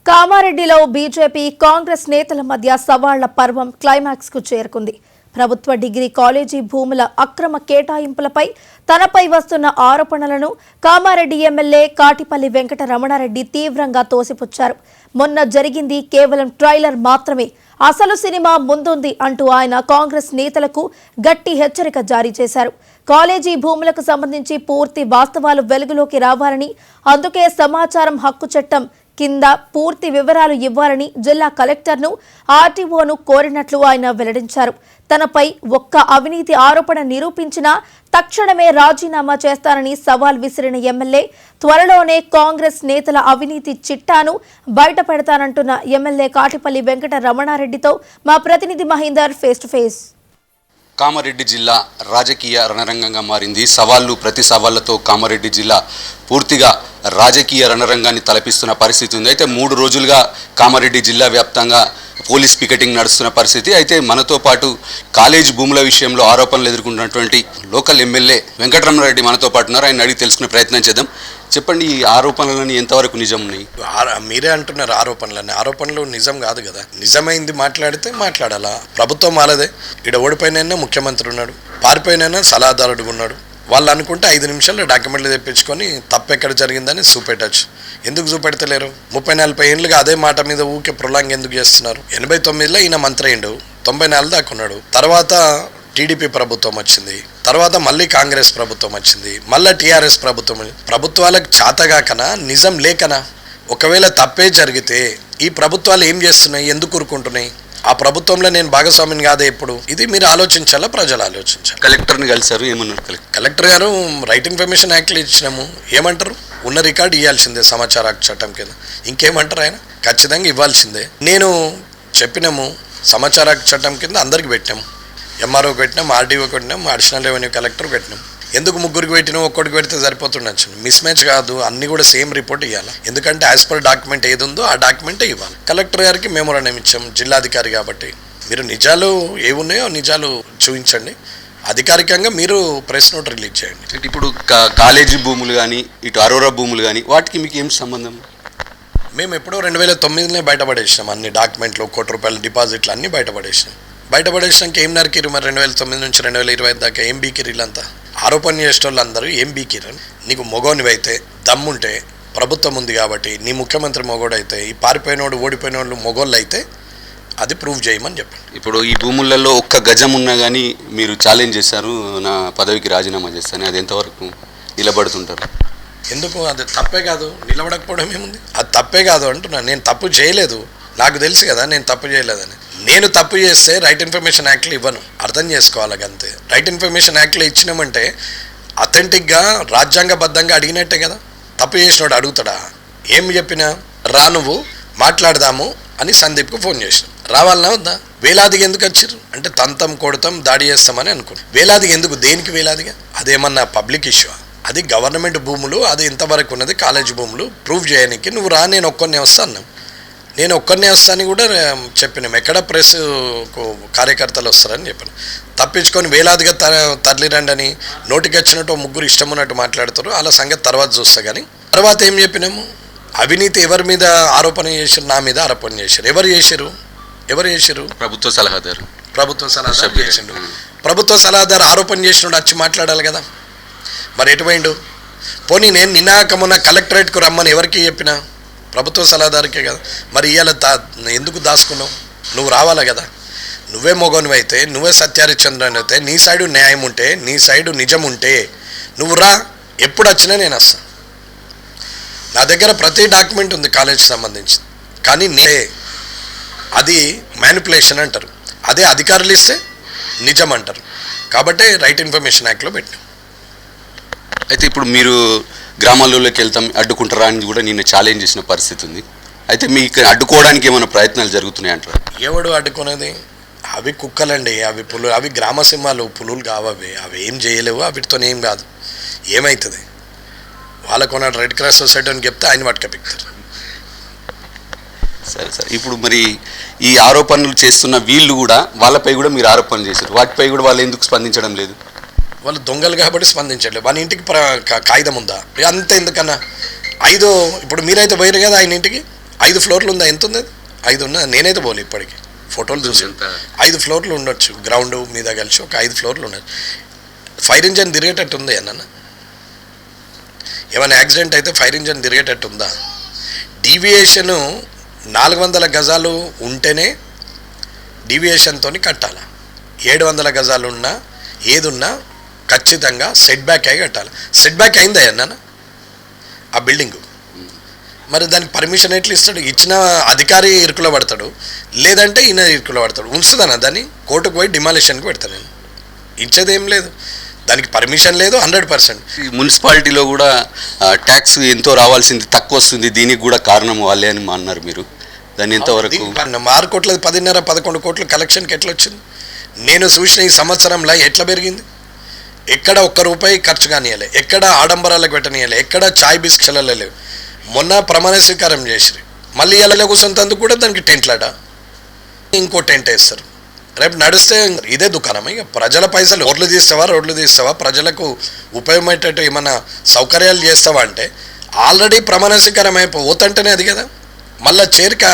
కామారెడ్డిలో బీజేపీ కాంగ్రెస్ నేతల మధ్య సవాళ్ల పర్వం క్లైమాక్స్ కు చేరుకుంది. ప్రభుత్వ డిగ్రీ కాలేజీ భూముల అక్రమ కేటాయింపులపై తనపై వస్తున్న ఆరోపణలను కామారెడ్డి ఎమ్మెల్యే కాటిపల్లి వెంకట రమణారెడ్డి తీవ్రంగా తోసిపుచ్చారు. మొన్న జరిగింది కేవలం ట్రైలర్ మాత్రమే, అసలు సినిమా ముందుంది అంటూ ఆయన కాంగ్రెస్ నేతలకు గట్టి హెచ్చరిక జారీ చేశారు. కాలేజీ భూములకు సంబంధించి పూర్తి వాస్తవాలు వెలుగులోకి రావాలని, అందుకే సమాచారం హక్కు చట్టం కింద పూర్తి వివరాలు ఇవ్వాలని జిల్లా కలెక్టర్ను, ఆర్టీఓను కోరినట్లు ఆయన వెల్లడించారు. తనపై ఒక్క అవినీతి ఆరోపణ నిరూపించినా తక్షణమే రాజీనామా చేస్తానని సవాల్ విసిరిన ఎమ్మెల్యే త్వరలోనే కాంగ్రెస్ నేతల అవినీతి చిట్టాను బయటపెడతానంటున్న ఎమ్మెల్యే కాటిపల్లి వెంకట రమణారెడ్డితో మా ప్రతినిధి Mahender face to face. Kamareddy జిల్లా రాజకీయ రణరంగంగా మారింది. సవాళ్లు ప్రతి సవాళ్లతో కామారెడ్డి జిల్లా పూర్తిగా రాజకీయ రణరంగాన్ని తలపిస్తున్న పరిస్థితి ఉంది. అయితే 3 రోజులుగా కామారెడ్డి జిల్లా వ్యాప్తంగా పోలీస్ పికెటింగ్ నడుస్తున్న పరిస్థితి. అయితే మనతో పాటు కాలేజ్ భూముల విషయంలో ఆరోపణలు ఎదుర్కొంటున్నటువంటి లోకల్ ఎమ్మెల్యే వెంకటరమణారెడ్డి మనతో పాటు ఉన్నారు. ఆయన అడిగి తెలుసుకునే ప్రయత్నం చేద్దాం. చెప్పండి, ఈ ఆరోపణలని ఎంతవరకు నిజం ఉన్నాయి? మీరే అంటున్నారు ఆరోపణలు నిజం కాదు కదా. నిజమైంది మాట్లాడితే మాట్లాడాలా. ప్రభుత్వం మాలదే. ఇక్కడ ఓడిపోయినైనా ముఖ్యమంత్రి ఉన్నాడు, పారిపోయినైనా సలహాదారుడు ఉన్నాడు. వాళ్ళు అనుకుంటే 5 నిమిషాల్లో డాక్యుమెంట్లు తెప్పించుకొని తప్పు ఎక్కడ జరిగిందని చూపెట్టచ్చు. ఎందుకు చూపెడతలేరు? 30-40 ఏళ్ళుగా అదే మాట మీద ఊకే ప్రొలాంగ్ ఎందుకు చేస్తున్నారు? 89లో ఈయన మంత్రి అయిండు, 94 దాకా ఉన్నాడు. తర్వాత టీడీపీ ప్రభుత్వం వచ్చింది, తర్వాత మళ్ళీ కాంగ్రెస్ ప్రభుత్వం వచ్చింది, మళ్ళీ టీఆర్ఎస్ ప్రభుత్వం. ప్రభుత్వాలకు చేతగాకనా, నిజం లేకనా? ఒకవేళ తప్పే జరిగితే ఈ ప్రభుత్వాలు ఏం చేస్తున్నాయి, ఎందుకు ఊరుకుంటున్నాయి? ఆ ప్రభుత్వంలో నేను భాగస్వామిని కాదే. ఎప్పుడు ఇది మీరు ఆలోచించాలా, ప్రజలు ఆలోచించాలి. కలెక్టర్ని కలిసారు, ఏమన్నారు? కలెక్టర్ గారు రైట్ ఇన్ఫర్మేషన్ యాక్ట్లో ఇచ్చినాము. ఏమంటారు? ఉన్న రికార్డు ఇవ్వాల్సిందే సమాచార హక్కు చట్టం కింద. ఇంకేమంటారు? ఆయన ఖచ్చితంగా ఇవ్వాల్సిందే. నేను చెప్పినాము సమాచార హక్కు చట్టం కింద అందరికి పెట్టినాము. ఎంఆర్ఓకి పెట్టినాం, ఆర్డీఓకి పెట్టినాం, అడిషనల్ రెవెన్యూ కలెక్టర్ పెట్టినాం. ఎందుకు ముగ్గురికి పెట్టినా ఒక్కడికి పెడితే సరిపోతుండొచ్చు? మిస్ మ్యాచ్ కాదు, అన్ని కూడా సేమ్ రిపోర్ట్ ఇవ్వాలి. ఎందుకంటే యాజ్ పర్ డాక్యుమెంట్ ఏది ఉందో ఆ డాక్యుమెంటే ఇవ్వాలి. కలెక్టర్ గారికి మెమోరాండం ఇచ్చాం, జిల్లాధికారి కాబట్టి. మీరు నిజాలు ఏమున్నాయో నిజాలు చూపించండి, అధికారికంగా మీరు ప్రెస్ నోట్ రిలీజ్ చేయండి. ఇప్పుడు కాలేజీ భూములు కానీ, ఇటు అరోరా భూములు కానీ, వాటికి మీకు ఏం సంబంధం? మేము ఎప్పుడో 2009 బయటపడేసినాం. అన్ని డాక్యుమెంట్లు, ₹1 డిపాజిట్లు అన్నీ బయటపడేసినాక ఏం నరికిరు మరి? 2009 నుంచి 2020 దాకా ఏం బీకిరీలంతా? ఆరోపణ చేసేటోళ్ళు అందరూ ఏం బీకిరు? నీకు మొగోనివైతే దమ్ముంటే, ప్రభుత్వం ఉంది కాబట్టి, నీ ముఖ్యమంత్రి మొగోడైతే, ఈ పారిపోయినోడు ఓడిపోయిన వాళ్ళు మొగోళ్ళు అయితే అది ప్రూవ్ చేయమని చెప్పండి. ఇప్పుడు ఈ భూములలో ఒక్క గజం ఉన్నా కానీ మీరు ఛాలెంజ్ చేశారు, నా పదవికి రాజీనామా చేస్తాను, అది ఎంతవరకు నిలబడుతుంటారు? ఎందుకు? అది తప్పే కాదు, నిలబడకపోవడం ఏముంది? అది తప్పే కాదు అంటున్నా. నేను తప్పు చేయలేదు, నాకు తెలుసు కదా నేను తప్పు చేయలేదని. నేను తప్పు చేస్తే రైట్ ఇన్ఫర్మేషన్ యాక్ట్లో ఇవ్వను, అర్థం చేసుకోవాలి అంతే. రైట్ ఇన్ఫర్మేషన్ యాక్ట్లో ఇచ్చినామంటే అథెంటిక్గా రాజ్యాంగబద్ధంగా అడిగినట్టే కదా. తప్పు చేసినోడు అడుగుతాడా? ఏం చెప్పినా రా నువ్వు మాట్లాడదాము అని సందీప్కు ఫోన్ చేసినాం. రావాలన్నా వద్దా? వేలాదిగా ఎందుకు వచ్చారు అంటే తంతం కొడతాం దాడి చేస్తామని అనుకున్నాం. వేలాదిగా ఎందుకు? దేనికి వేలాదిగా? అదేమన్నా పబ్లిక్ ఇష్యూ? అది గవర్నమెంట్ భూములు, అది ఎంతవరకు ఉన్నది కాలేజ్ భూములు ప్రూవ్ చేయడానికి నువ్వు రా, నేను ఒక్కరినే వస్తాను. నేను ఒక్కరినే వస్తాను కూడా చెప్పినాం. ఎక్కడ ప్రెస్ కార్యకర్తలు వస్తారని చెప్పాను. తప్పించుకొని వేలాదిగా తరలిరండి అని నోటికి వచ్చినట్టు 3 ఇష్టం ఉన్నట్టు మాట్లాడతారు. అలా సంగతి తర్వాత చూస్తా. కానీ తర్వాత ఏం చెప్పినాము? అవినీతి ఎవరి మీద ఆరోపణ చేశారు? నా మీద ఆరోపణ చేశారు. ఎవరు చేశారు? ప్రభుత్వ సలహాదారు చేసిండు. ప్రభుత్వ సలహాదారు ఆరోపణ చేసినోడు వచ్చి మాట్లాడాలి కదా. మరి ఎటువైండు? పోనీ నేను నినాకమున్న కలెక్టరేట్కు రమ్మని ఎవరికి చెప్పినా? ప్రభుత్వ సలహాదారికే కదా. మరి ఇవాళ ఎందుకు దాచుకున్నావు? నువ్వు రావాలా కదా. నువ్వే మొగోనివైతే, నువ్వే సత్యహరిశ్చంద్రన్ అయితే, నీ సైడు న్యాయం ఉంటే, నీ సైడు నిజం ఉంటే నువ్వు రా. ఎప్పుడు వచ్చినా నేను వస్తాను. నా దగ్గర ప్రతి డాక్యుమెంట్ ఉంది కాలేజీకి సంబంధించి. కానీ అది మ్యానిపులేషన్ అంటారు, అదే అధికారులు ఇస్తే నిజం అంటారు. కాబట్టి రైట్ ఇన్ఫర్మేషన్ యాక్ట్లో పెట్టాం. అయితే ఇప్పుడు మీరు గ్రామాల్లోకి వెళ్తాం అడ్డుకుంటారా అని కూడా నిన్న ఛాలెంజ్ చేసిన పరిస్థితి ఉంది. అయితే మీకు అడ్డుకోవడానికి ఏమైనా ప్రయత్నాలు జరుగుతున్నాయి అంటారు? ఎవడు అడ్డుకునేది? అవి కుక్కలండి, అవి పులులు, అవి గ్రామసింహాలు, పులులు కావవి. అవి ఏం చేయలేవు, వీటితో ఏం కాదు. ఏమవుతుంది? వాళ్ళకున్న రెడ్ క్రాస్ సొసైటీ అని చెప్తే ఆయన పట్టుకపోతారు. సరే. ఇప్పుడు మరి ఈ ఆరోపణలు చేస్తున్న వీళ్ళు కూడా, వాళ్ళపై కూడా మీరు ఆరోపణలు చేశారు, వాటిపై కూడా వాళ్ళు ఎందుకు స్పందించడం లేదు? వాళ్ళు దొంగలు కాబట్టి స్పందించట్లేదు. వాళ్ళ ఇంటికి కాగితం ఉందా? అంత ఎందుకన్నా ఇప్పుడు మీరైతే పోయారు కదా ఆయన ఇంటికి, 5 ఫ్లోర్లు ఉందా? ఎంత ఉంది అది? 5 ఉన్నా? నేనైతే పోలే ఇప్పటికి, ఫోటోలు చూసి. 5 ఫ్లోర్లు ఉండొచ్చు, గ్రౌండ్ మీద కలిసి ఒక 5 ఫ్లోర్లు ఉండొచ్చు. ఫైర్ ఇంజన్ తిరిగేటట్టు ఉంది అన్న? ఏమైనా యాక్సిడెంట్ అయితే ఫైర్ ఇంజన్ తిరిగేటట్టు ఉందా? డీవియేషను 400 గజాలు ఉంటేనే డీవియేషన్తో కట్టాలి. 700 గజాలు ఉన్నా ఏదున్నా ఖచ్చితంగా సెట్ బ్యాక్ అయి కట్టాలి. సెట్ బ్యాక్ అయిందా అన్న ఆ బిల్డింగు? మరి దానికి పర్మిషన్ ఎట్లా ఇస్తాడు? ఇచ్చిన అధికారి ఇరుకులో పడతాడు, లేదంటే ఈయన ఇరుకులో పడతాడు. ఉంచుతానా దాన్ని? కోర్టుకు పోయి డిమాలిషన్కి పెడతాను నేను. ఇచ్చేదేం లేదు, దానికి పర్మిషన్ లేదు 100%. ఈ మున్సిపాలిటీలో కూడా ట్యాక్స్ ఎంతో రావాల్సింది తక్కువ వస్తుంది, దీనికి కూడా కారణం వాళ్ళే అని అన్నారు మీరు. దాన్ని ఎంతవరకు? 6 కోట్ల 10.5-11 కోట్లు కలెక్షన్కి ఎట్లా వచ్చింది? నేను చూసిన ఈ సంవత్సరంలో ఎట్లా పెరిగింది? ఎక్కడ ఒక్క రూపాయి ఖర్చు కానియలే, ఎక్కడ ఆడంబరాలకు పెట్టనీయలే, ఎక్కడ చాయ్ బిస్కెట్లలో లేవు. మొన్న ప్రమాణ స్వీకారం చేసిరి, మళ్ళీ ఇలా కూర్చొంతందుకు కూడా దానికి టెంట్లాట, ఇంకో టెంట్ వేస్తారు. రేపు నడిస్తే ఇదే దుకాణం. ఇక ప్రజల పైసలు రోడ్లు తీస్తావా, ప్రజలకు ఉపయోగపడేటట్టు ఏమన్నా సౌకర్యాలు చేస్తావా అంటే ఆల్రెడీ ప్రమాణ స్వీకారం అయిపోతంటేనే అది కదా, మళ్ళీ చేరిక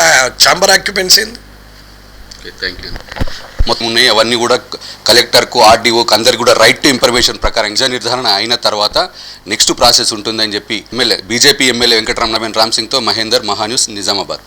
ఛాంబర్ ఆక్యుపెన్సీ ఏంది? Thank you. మొత్తం ఉన్నాయి అవన్నీ కూడా కలెక్టర్కు, ఆర్డీఓకి అందరికి కూడా రైట్ టు ఇన్ఫర్మేషన్ ప్రకారం నిజ నిర్ధారణ అయిన తర్వాత నెక్స్ట్ ప్రాసెస్ ఉంటుందని చెప్పి బీజేపీ ఎమ్మెల్యే వెంకటరమణ రామ్ సింగ్తో మహేందర్, మహాన్యూస్, నిజామాబాద్.